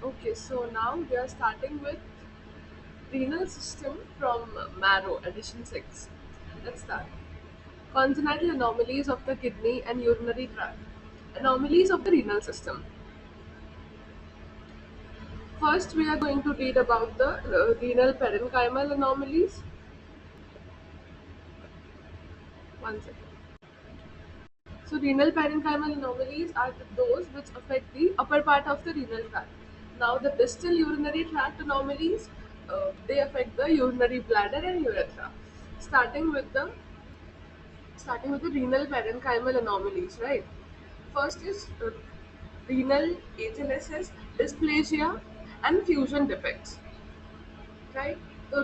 Okay, so now we are starting with renal system from marrow, edition 6. Let's start. Congenital anomalies of the kidney and urinary tract. Anomalies of the renal system. First, we are going to read about the renal parenchymal anomalies. One second. So, renal parenchymal anomalies are those which affect the upper part of the renal tract. Now, the distal urinary tract anomalies, they affect the urinary bladder and urethra. Starting with the starting with the renal parenchymal anomalies, right? First is renal HLSS, dysplasia, and fusion defects, right? So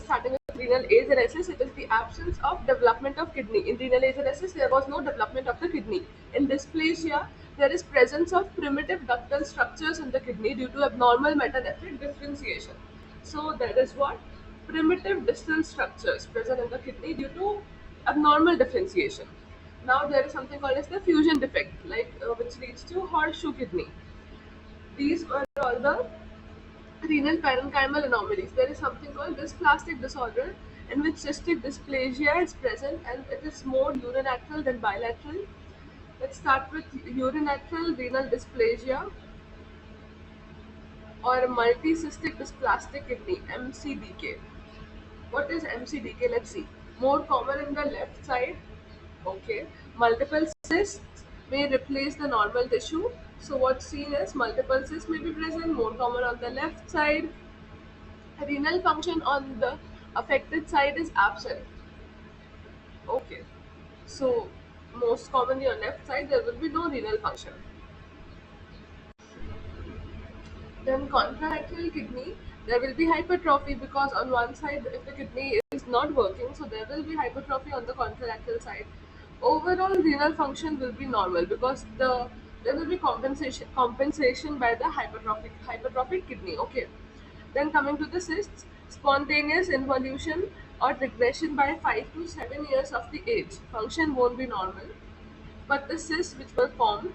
starting with renal agenesis, it is the absence of development of kidney. In renal agenesis, there was no development of the kidney. In dysplasia, there is presence of primitive ductal structures in the kidney due to abnormal metanephric differentiation. So there is what? Primitive distal structures present in the kidney due to abnormal differentiation. Now there is something called as the fusion defect, which leads to horseshoe kidney. These are all the renal parenchymal anomalies. There is something called dysplastic disorder in which cystic dysplasia is present and it is more unilateral than bilateral. Let's start with unilateral renal dysplasia or multicystic dysplastic kidney MCDK. What is MCDK? Let's see. More common in the left side. Okay. Multiple cysts may replace the normal tissue. So what's seen is multiple cysts may be present, more common on the left side. Renal function on the affected side is absent. Okay. So most commonly on left side there will be no renal function. Then contralateral kidney, there will be hypertrophy because on one side if the kidney is not working, so there will be hypertrophy on the contralateral side. Overall renal function will be normal because there will be compensation by the hypertrophic kidney. Okay. Then coming to the cysts, spontaneous involution or regression by 5 to 7 years of the age. Function won't be normal, but the cysts which were formed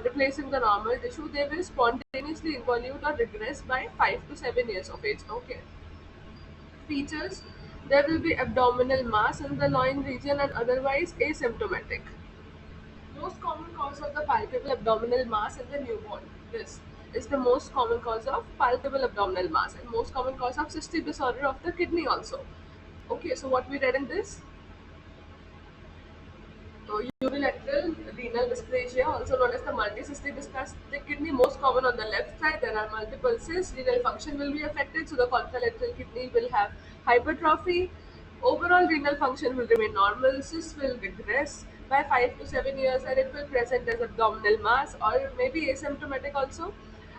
replacing the normal tissue, they will spontaneously involute or regress by 5 to 7 years of age. Okay. Features, there will be abdominal mass in the loin region and otherwise asymptomatic. Most common cause of the palpable abdominal mass in the newborn. This is the most common cause of palpable abdominal mass and most common cause of cystic disorder of the kidney also. Okay, so what we read in this, unilateral renal dysplasia, also known as the multicystic dysplastic kidney, most common on the left side. There are multiple cysts. Renal function will be affected, so the contralateral kidney will have hypertrophy. Overall renal function will remain normal. Cysts will regress by 5 to 7 years, and it will present as abdominal mass or maybe asymptomatic also.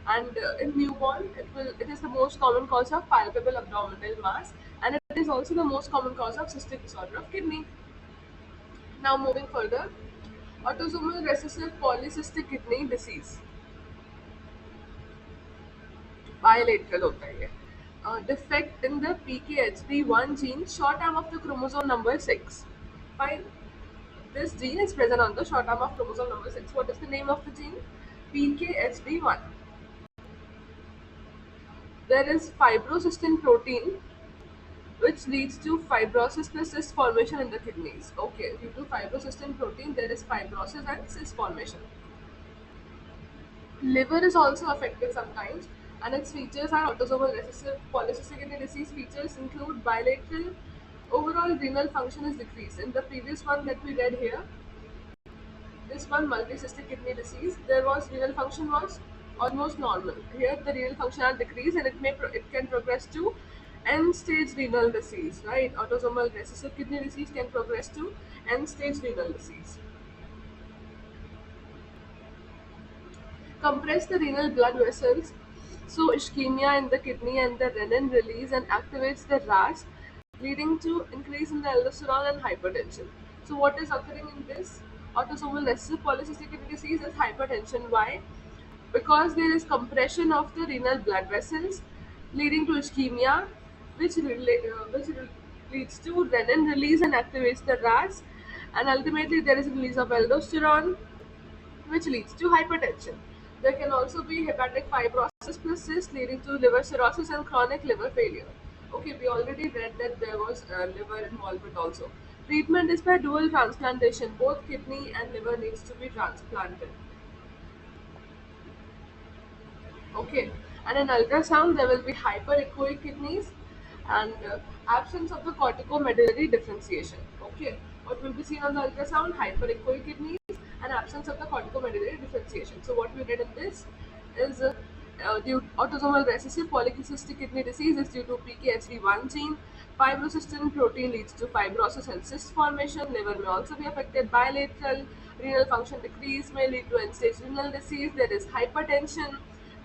And in newborn, it is the most common cause of palpable abdominal mass, and it is also the most common cause of cystic disorder of kidney. Now moving further, autosomal recessive polycystic kidney disease bilateral होता है ये. Defect in the PKHD1 gene, short arm of the chromosome number 6. Fine. This gene is present on the short arm of chromosome number 6. What is the name of the gene? PKHD1. There is fibrocystin protein which leads to fibrosis plus cyst formation in the kidneys. Okay, due to fibrocystin protein, there is fibrosis and cyst formation. Liver is also affected sometimes, and its features are autosomal recessive polycystic kidney disease. Features include bilateral overall renal function is decreased. In the previous one that we read here, this one multicystic kidney disease, there was renal function was almost normal. Here the renal function are decreased, and it can progress to end stage renal disease. Right, autosomal recessive kidney disease can progress to end stage renal disease. Compress the renal blood vessels, so ischemia in the kidney and the renin release and activates the RAS, leading to increase in the aldosterone and hypertension. So what is occurring in this autosomal recessive polycystic kidney disease is hypertension. Why? Because there is compression of the renal blood vessels, leading to ischemia, which leads to renin release and activates the RAS, and ultimately there is release of aldosterone, which leads to hypertension. There can also be hepatic fibrosis plus cyst leading to liver cirrhosis and chronic liver failure. Okay, we already read that there was liver involvement also. Treatment is by dual transplantation. Both kidney and liver needs to be transplanted. Okay, and in ultrasound there will be hyperechoic kidneys and absence of the corticomedullary differentiation. Okay, what will be seen on the ultrasound? Hyperechoic kidneys and absence of the corticomedullary differentiation. So what we read in this is due autosomal recessive polycystic kidney disease is due to PKHD1 gene. Fibrocystin protein leads to fibrosis and cyst formation. Liver may also be affected. Bilateral renal function decrease may lead to end-stage renal disease. There is hypertension.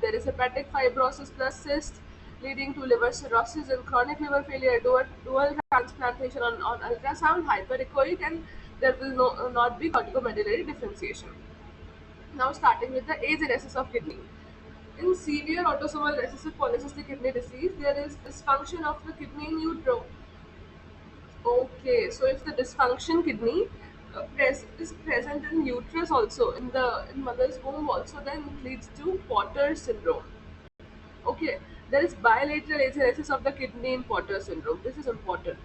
There is hepatic fibrosis plus cyst leading to liver cirrhosis and chronic liver failure. Dual transplantation on ultrasound, hyperechoic, and there will not be corticomedullary differentiation. Now, starting with the agenesis of kidney. In severe autosomal recessive polycystic kidney disease, there is dysfunction of the kidney in utero. Okay, so if the dysfunction kidney is present in uterus also, in mother's womb also, then it leads to Potter syndrome. Okay, there is bilateral agenesis of the kidney in Potter syndrome. This is important.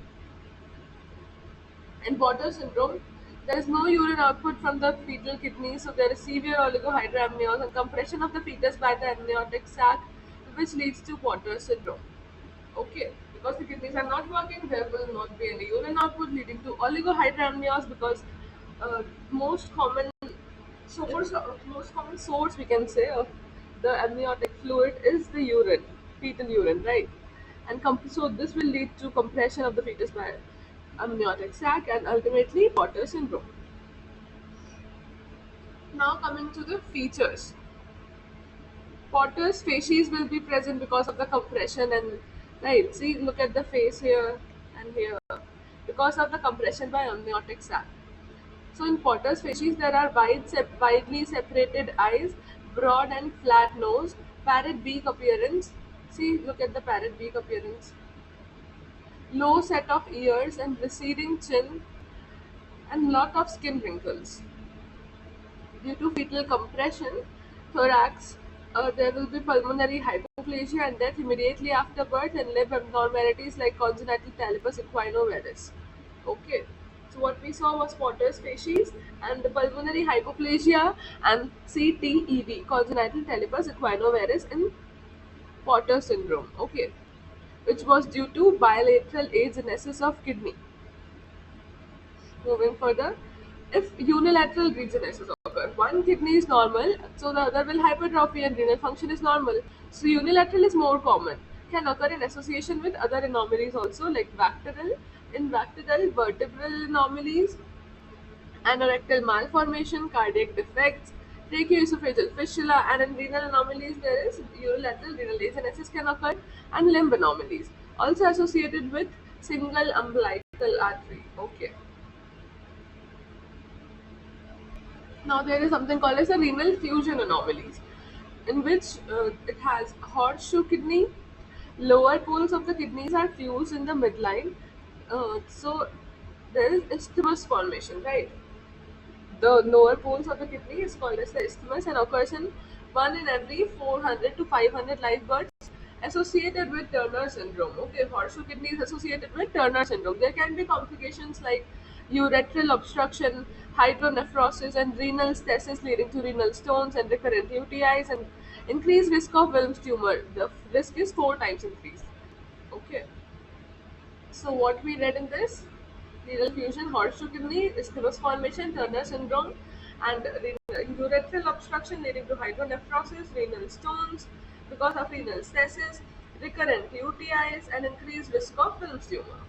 In Potter syndrome, there is no urine output from the fetal kidney, so there is severe oligohydramnios and compression of the fetus by the amniotic sac, which leads to Potter syndrome. Okay, because the kidneys are not working, there will not be any urine output, leading to oligohydramnios. Because uh, most common most common source we can say of the amniotic fluid is the urine, fetal urine, right? And so this will lead to compression of the fetus by amniotic sac and ultimately Potter syndrome. Now coming to the features. Potter's facies will be present because of the compression and right. See, look at the face here and here because of the compression by amniotic sac. So in Potter's facies, there are widely separated eyes, broad and flat nose, parrot beak appearance. See, look at the parrot beak appearance. Low set of ears and receding chin and lot of skin wrinkles. Due to fetal compression, thorax, there will be pulmonary hypoplasia and death immediately after birth, and limb abnormalities like congenital talipes equinovarus. Okay, so what we saw was Potter's facies and the pulmonary hypoplasia and CTED, congenital talipes equinovarus in Potter syndrome. Okay, which was due to bilateral agenesis of kidney. Moving further, if unilateral regenesis occur, one kidney is normal, so the other will hypertrophy and renal function is normal. So unilateral is more common. Can occur in association with other anomalies also like bacterial, vertebral anomalies, anorectal malformation, cardiac defects, tracheoesophageal fistula, and in renal anomalies there is unilateral renal agenesis can occur, and limb anomalies also associated with single umbilical artery. Okay. Now there is something called as a renal fusion anomalies, in which it has horseshoe kidney. Lower poles of the kidneys are fused in the midline, so there is isthmus formation, right? The lower poles of the kidney is called as the isthmus and occurs in 1 in every 400 to 500 live births associated with Turner syndrome. Okay, horseshoe kidney is associated with Turner syndrome. There can be complications like urethral obstruction, hydronephrosis, and renal stasis leading to renal stones and recurrent UTIs and increased risk of Wilms tumor. The risk is 4 times increased. Okay. So what we read in this? Renal fusion, horseshoe kidney, isthmus formation, Turner syndrome, and urethral obstruction leading to hydronephrosis, renal stones because of renal stasis, recurrent UTIs, and increased risk of Wilms tumor.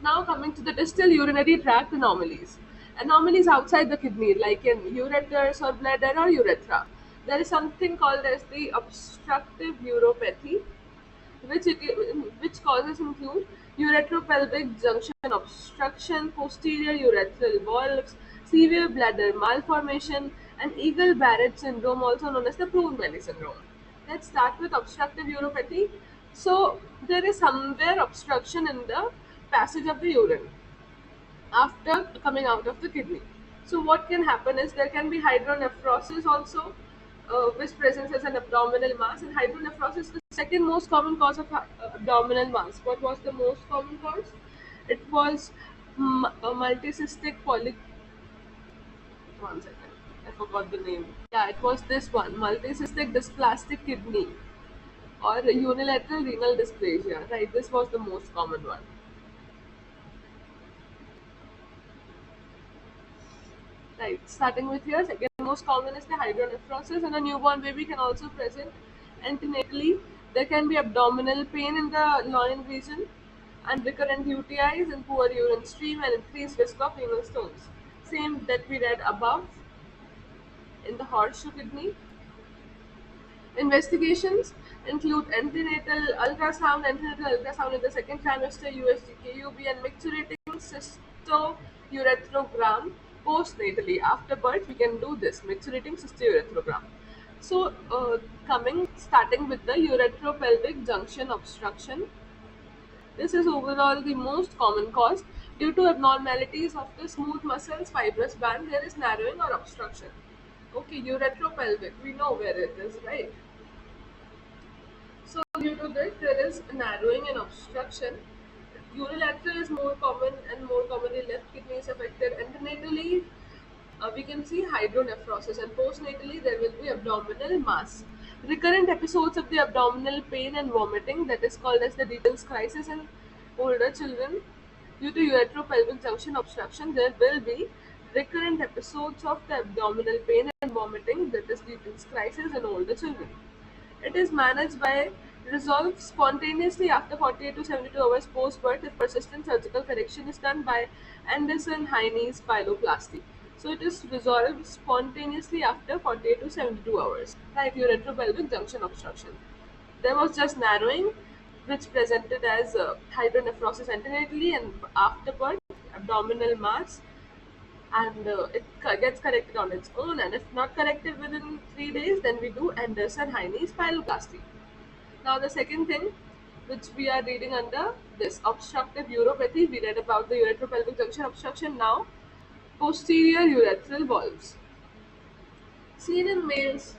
Now coming to the distal urinary tract anomalies. Anomalies outside the kidney, like in ureters or bladder or urethra. There is something called as the obstructive uropathy, which causes include uretropelvic junction obstruction, posterior urethral valves, severe bladder malformation, and Eagle-Barrett syndrome, also known as the Prune belly syndrome. Let's start with obstructive uropathy. So there is somewhere obstruction in the passage of the urine after coming out of the kidney. So what can happen is there can be hydronephrosis also, which presents as an abdominal mass, and hydronephrosis is the second most common cause of abdominal mass. What was the most common cause? It was a multicystic poly. One second, I forgot the name. Yeah, it was this one, multicystic dysplastic kidney or unilateral renal dysplasia. Right, this was the most common one. Right, starting with here, second most common is the hydronephrosis, and a newborn baby can also present antenatally. There can be abdominal pain in the loin region, and recurrent UTIs and poor urine stream and increased risk of renal stones. Same that we read above in the horseshoe kidney. Investigations include antenatal ultrasound in the second trimester, USG-KUB, and micturating cystourethrogram postnatally. After birth, we can do this micturating cystourethrogram. So, starting with the uretropelvic junction obstruction. This is overall the most common cause. Due to abnormalities of the smooth muscles fibrous band, there is narrowing or obstruction. Okay, uretropelvic, we know where it is, right? So due to this, there is narrowing and obstruction. Unilateral is more common and more commonly left kidney is affected. Antenatally, we can see hydronephrosis, and postnatally there will be abdominal mass. Recurrent episodes of the abdominal pain and vomiting, that is called as the Dietzen's crisis in older children. Due to uretropelvic junction obstruction, there will be recurrent episodes of the abdominal pain and vomiting, that is Dietzen's crisis in older children. It is managed by resolve spontaneously after 48 to 72 hours post-birth if persistent surgical correction is done by Anderson-Heinz pyeloplasty. So it is resolved spontaneously after 48 to 72 hours. Right, uretropelvic junction obstruction. There was just narrowing, which presented as hydronephrosis antenatally, and after birth, abdominal mass, and gets corrected on its own. And if not corrected within 3 days, then we do Anderson-Heinz pyeloplasty. Now the second thing which we are reading under this obstructive uropathy, we read about the uretropelvic junction obstruction. Now posterior urethral valves. Seen in males,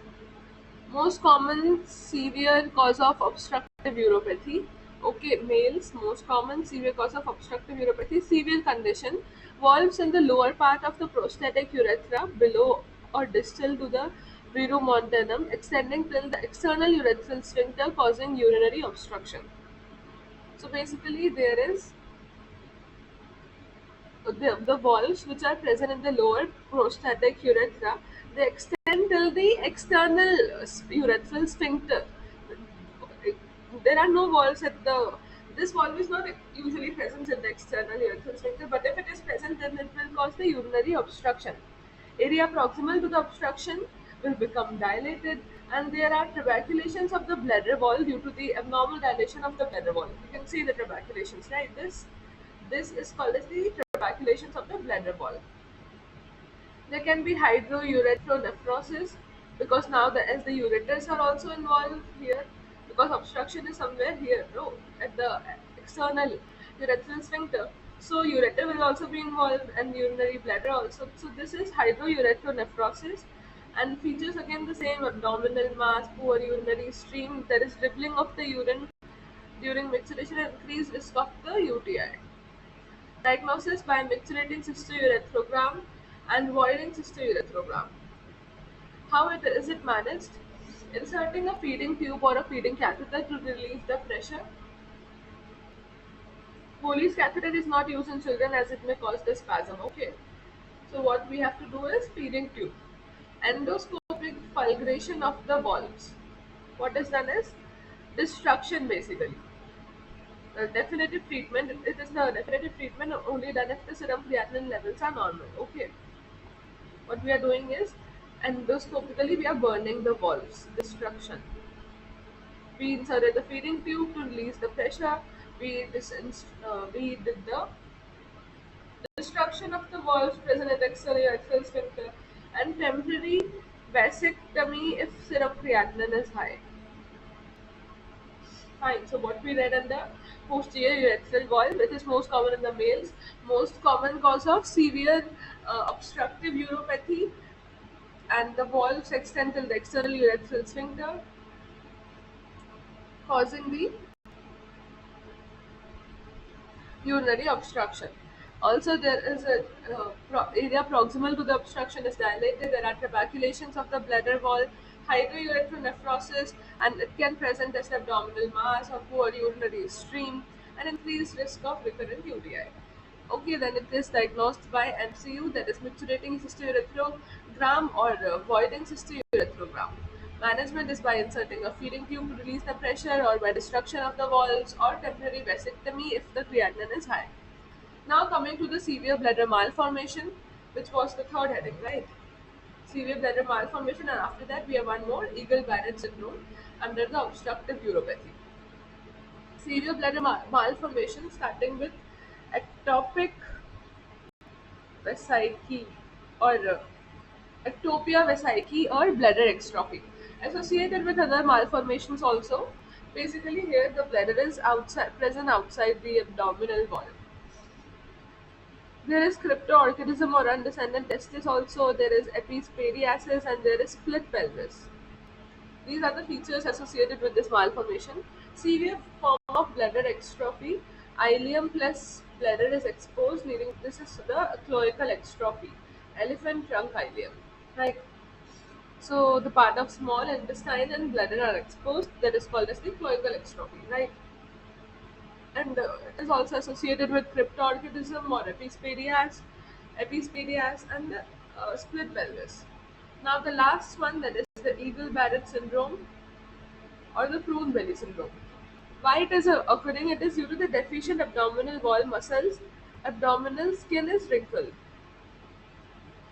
most common severe cause of obstructive uropathy. Okay, males, most common severe cause of obstructive uropathy, severe condition, valves in the lower part of the prostatic urethra below or distal to the verumontanum, extending till the external urethral sphincter, causing urinary obstruction. So basically, there is the valves which are present in the lower prostatic urethra, they extend till the external urethral sphincter. There are no valves at the. This valve is not usually present in the external urethral sphincter, but if it is present, then it will cause the urinary obstruction. Area proximal to the obstruction will become dilated, and there are trabeculations of the bladder wall due to the abnormal dilation of the bladder wall. You can see the trabeculations, right? This is called as the trabeculations of the bladder wall. There can be hydrouretronephrosis because now as the ureters are also involved here, because obstruction is somewhere here, no, at the external urethral sphincter. So ureter will also be involved and urinary bladder also. So this is hydrouretronephrosis, and features again the same: abdominal mass, poor urinary stream, there is dribbling of the urine during micturition, and increased risk of the UTI. Diagnosis by micturating cystourethrogram and voiding cystourethrogram. How is it managed? Inserting a feeding tube or a feeding catheter to relieve the pressure. Foley's catheter is not used in children as it may cause the spasm. Okay. So what we have to do is feeding tube. Endoscopic fulguration of the valves. What is done is destruction basically. Definitive treatment. It is the definitive treatment only done if the serum creatinine levels are normal. Okay. What we are doing is endoscopically we are burning the valves. Destruction. We inserted the feeding tube to release the pressure. We did the destruction of the valves present at external axial sphincter, and temporary vasectomy if serum creatinine is high. Fine. So what we read in the posterior urethral valve, which is most common in the males, most common cause of severe obstructive uropathy, and the valves extend till the external urethral sphincter, causing the urinary obstruction. Also, there is a area proximal to the obstruction is dilated. There are trabeculations of the bladder wall, hydrouretronephrosis, and it can present as abdominal mass or poor urinary stream, and increased risk of recurrent UTI. Okay, then it is diagnosed by MCU, that is micturating cystourethrogram or voiding cystourethrogram. Management is by inserting a feeding tube to release the pressure, or by destruction of the valves, or temporary vasectomy if the creatinine is high. Now coming to the severe bladder malformation, which was the third heading, right? Severe bladder malformation, and after that we have one more, Eagle-Barrett syndrome under the obstructive uropathy. Severe bladder malformation starting with ectopic vesicae or ectopia vesicae or bladder extrophy. Associated with other malformations also. Basically, here the bladder is outside, present outside the abdominal wall. There is cryptorchidism or undescended testis also. There is epispadiasis and there is split pelvis. These are the features associated with this malformation. Severe form of bladder extrophy. Ileum plus bladder is exposed, leading this is the cloacal extrophy. Elephant trunk ileum. Right. So the part of small intestine and bladder are exposed. That is called as the cloacal extrophy. Right. And it is also associated with cryptorchidism or epispadias and the split pelvis. Now the last one, that is the Eagle-Barrett syndrome or the prune belly syndrome. Why it is occurring? It is due to the deficient abdominal wall muscles. Abdominal skin is wrinkled.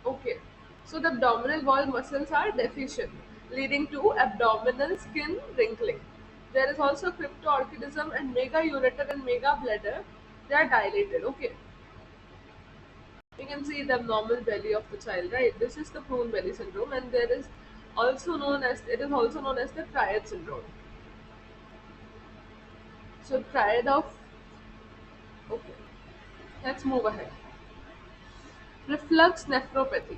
Okay, so the abdominal wall muscles are deficient, leading to abdominal skin wrinkling. There is also cryptorchidism and mega ureter and mega bladder. They are dilated. Okay, you can see the abnormal belly of the child, right? This is the prune belly syndrome, and there is also known as it is also known as the triad syndrome. So triad of okay. Let's move ahead. Reflux nephropathy.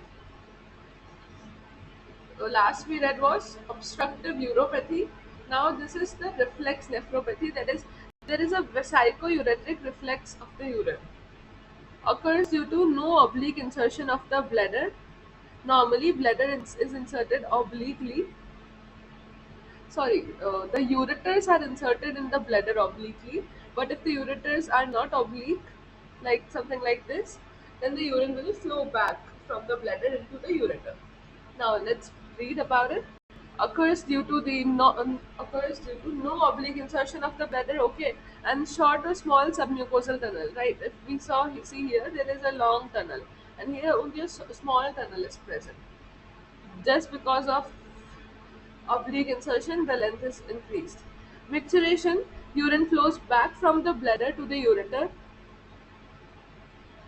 The last we read was obstructive uropathy. Now this is the reflex nephropathy. That is, there is a vesico-ureteric reflex of the urine. Occurs due to no oblique insertion of the bladder. Normally, bladder is inserted obliquely. Sorry, the ureters are inserted in the bladder obliquely. But if the ureters are not oblique, like something like this, then the urine will flow back from the bladder into the ureter. Now let's read about it. Occurs due to no oblique insertion of the bladder. Okay, and short or small submucosal tunnel. Right. If we see here, there is a long tunnel, and here only a small tunnel is present. Just because of oblique insertion, the length is increased. Micturition, urine flows back from the bladder to the ureter,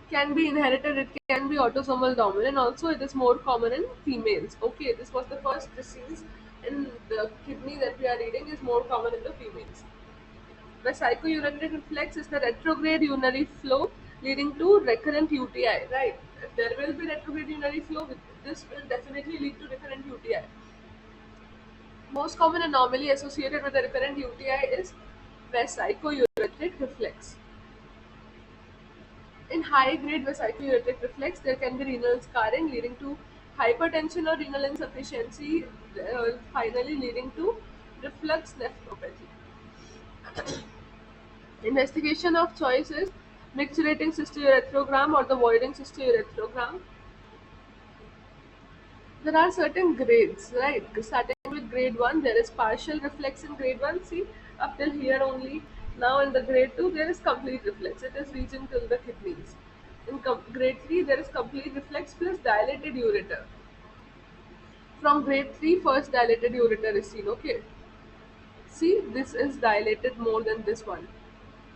can be inherited, it can be autosomal dominant. Also, it is more common in females. Okay, this was the first disease in the kidney that we are reading is more common in the females. The psychourinary reflex is the retrograde urinary flow leading to recurrent UTI. Right? If there will be retrograde urinary flow, this will definitely lead to recurrent UTI. Most common anomaly associated with the recurrent UTI is vesico-ureteric reflex. In high-grade vesico-ureteric reflex, there can be renal scarring leading to hypertension or renal insufficiency, finally leading to reflux nephropathy. Investigation of choice is micturating cystourethrogram or the voiding cystourethrogram. There are certain grades, right? Starting with grade 1, there is partial reflex in grade 1. See, up till here only. Now in the grade 2, there is complete reflex. It is reaching till the kidneys. In grade 3, there is complete reflex plus dilated ureter. From grade 3, first dilated ureter is seen. Okay. See, this is dilated more than this one.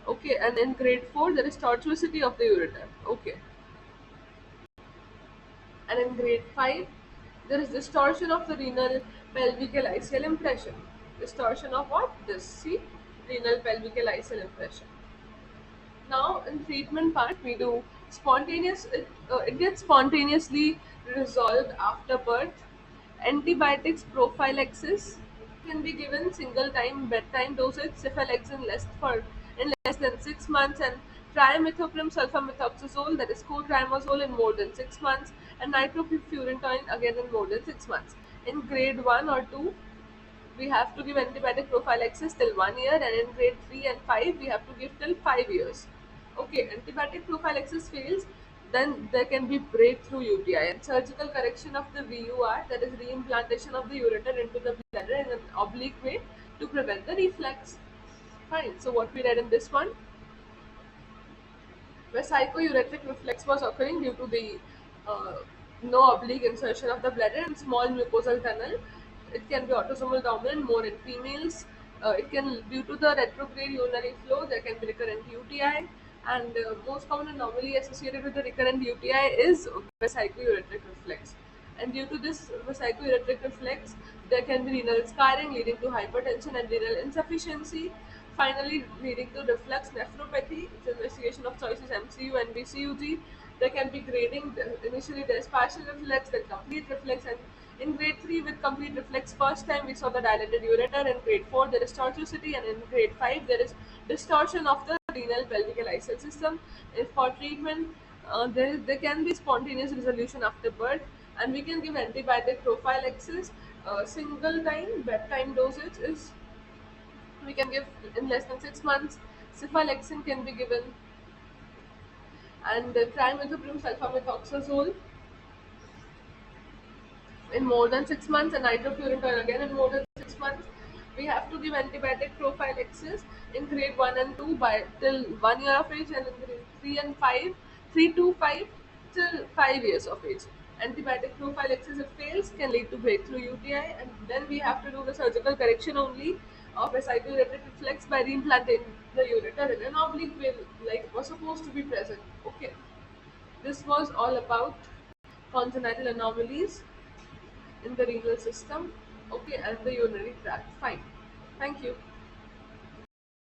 Okay, and in grade 4, there is tortuosity of the ureter. Okay. And in grade 5, there is distortion of the renal pelvical axial impression. Distortion of what? This. See? Renal pelvical axial impression. Now, in treatment part, we do spontaneous, it gets spontaneously resolved after birth. Antibiotics prophylaxis can be given single time bedtime dosage cephalexin in less than 6 months, and trimethoprim sulfamethoxazole, that is cotrimazole, in more than 6 months, and nitrofurantoin again in more than 6 months. In grade 1 or 2, we have to give antibiotic prophylaxis till 1 year, and in grade 3 and 5 we have to give till 5 years. Okay, antibiotic prophylaxis fails, then there can be breakthrough UTI and surgical correction of the VUR, that is reimplantation of the ureter into the bladder in an oblique way to prevent the reflux. Fine. So what we read in this one, where psychouretic reflex was occurring due to the uh, no oblique insertion of the bladder and small mucosal tunnel. It can be autosomal dominant more in females. It can, due to the retrograde urinary flow, there can be recurrent UTI, and most common anomaly associated with the recurrent UTI is vesico-ureteric reflex. And due to this vesico-ureteric reflex, there can be renal scarring leading to hypertension and renal insufficiency. Finally, leading to reflux nephropathy. Its investigation of choice is MCU and BCUG. There can be grading. Initially, there is partial reflex, then complete reflex, and in grade 3, with complete reflex, first time we saw the dilated ureter. In grade 4, there is tortuosity, and in grade 5, there is distortion of the renal pelvic lysal system. If for treatment, there can be spontaneous resolution after birth, and we can give antibiotic prophylaxis. Single time bedtime dosage is we can give in less than 6 months. Cephalexin can be given, and trimethoprim sulfamethoxazole in more than 6 months, and nitrofurantoin again in more than 6 months. We have to give antibiotic prophylaxis in grade 1 and 2 by till 1 year of age, and in grade 3 and 5, 3 to 5 till 5 years of age. Antibiotic prophylaxis, if fails, can lead to breakthrough UTI, and then we have to do the surgical correction only of a cytoretic reflex by reimplanting the ureter in an oblique way, like was supposed to be present. Okay, this was all about congenital anomalies in the renal system, okay, and the urinary tract. Fine. Thank you.